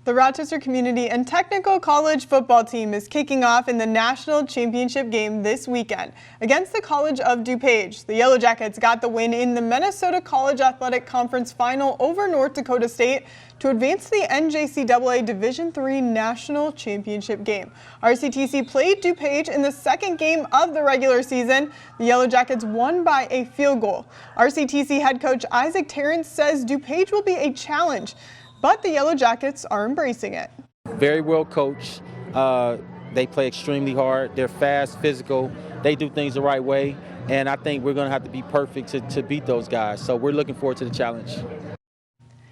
The Rochester Community and Technical College football team is kicking off in the national championship game this weekend against the College of DuPage. The Yellow Jackets got the win in the Minnesota College Athletic Conference final over North Dakota State to advance to the NJCAA Division III National Championship game. RCTC played DuPage in the second game of the regular season. The Yellow Jackets won by a field goal. RCTC head coach Isaac Terrence says DuPage will be a challenge, but the Yellow Jackets are embracing it. Very well coached. They play extremely hard. They're fast, physical. They do things the right way. And I think we're going to have to be perfect to beat those guys. So we're looking forward to the challenge.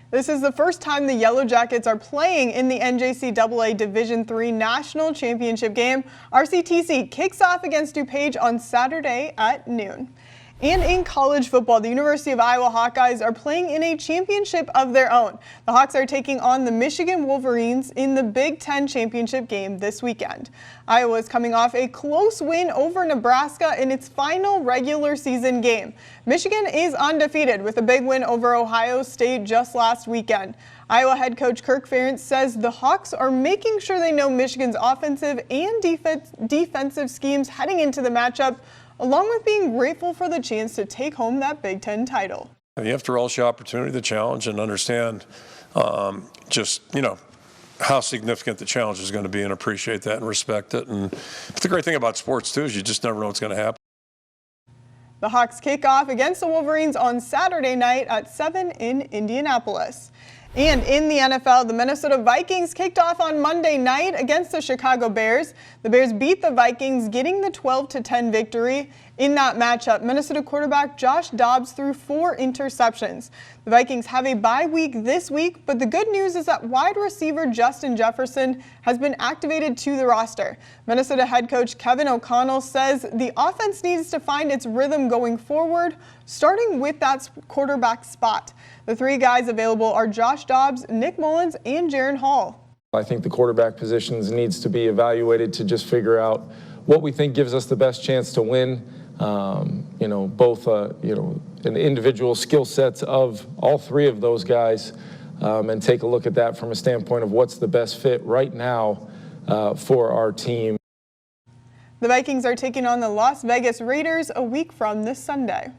This is the first time the Yellow Jackets are playing in the NJCAA Division III National Championship game. RCTC kicks off against DuPage on Saturday at noon. And in college football, the University of Iowa Hawkeyes are playing in a championship of their own. The Hawks are taking on the Michigan Wolverines in the Big Ten championship game this weekend. Iowa is coming off a close win over Nebraska in its final regular season game. Michigan is undefeated with a big win over Ohio State just last weekend. Iowa head coach Kirk Ferentz says the Hawks are making sure they know Michigan's offensive and defensive schemes heading into the matchup, along with being grateful for the chance to take home that Big Ten title. You have to relish the opportunity, the challenge, and understand just, how significant the challenge is going to be and appreciate that and respect it. And the great thing about sports, too, is you just never know what's going to happen. The Hawks kick off against the Wolverines on Saturday night at 7 in Indianapolis. And in the NFL, the Minnesota Vikings kicked off on Monday night against the Chicago Bears. The Bears beat the Vikings, getting the 12-10 victory. In that matchup, Minnesota quarterback Josh Dobbs threw 4 interceptions. The Vikings have a bye week this week, but the good news is that wide receiver Justin Jefferson has been activated to the roster. Minnesota head coach Kevin O'Connell says the offense needs to find its rhythm going forward, starting with that quarterback spot. The 3 guys available are Josh Dobbs, Nick Mullins, and Jaren Hall. I think the quarterback positions needs to be evaluated to just figure out what we think gives us the best chance to win. Both an individual skill sets of all 3 of those guys, and take a look at that from a standpoint of what's the best fit right now for our team. The Vikings are taking on the Las Vegas Raiders a week from this Sunday.